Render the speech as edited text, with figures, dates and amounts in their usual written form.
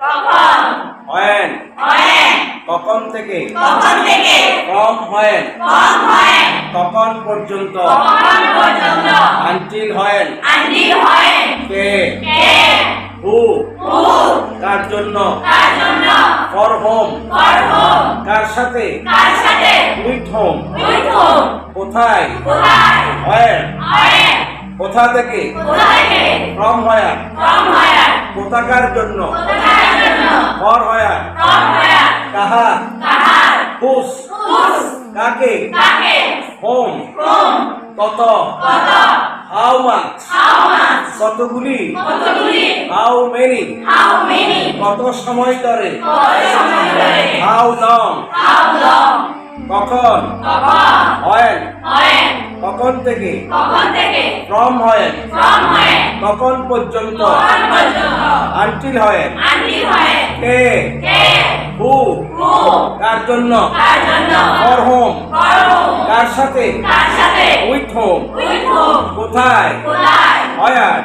কখন, when when, কখন থেকে, কখন থেকে, from when from when, কখন পর্যন্ত, কখন পর্যন্ত, until when until when, K, K, who who, কার জন্য, কার জন্য, for whom for whom, কার সাথে, কার সাথে, with whom with whom, কোথায়, কোথায়, where when, কোথা থেকে, কোথা থেকে, from where from where, কোথাকার জন্য, কোথাকার জন্য, for where from where, কাহার, কাহার, whose whose, কাকে, কাকে, whom whom, কত, কত, how much how much, কতগুলি, কতগুলি, how many how many, কত সময় ধরে, কত সময় ধরে, how long how long, কখন, কখন, when when, কখন থেকে, কখন থেকে, from when from when, কখন পর্যন্ত, কখন পর্যন্ত, until when until when, K, K, who who, কার জন্য, কার জন্য, for whom for whom, কার সাথে, কার সাথে, with whom with whom, কোথায়, কোথায়, where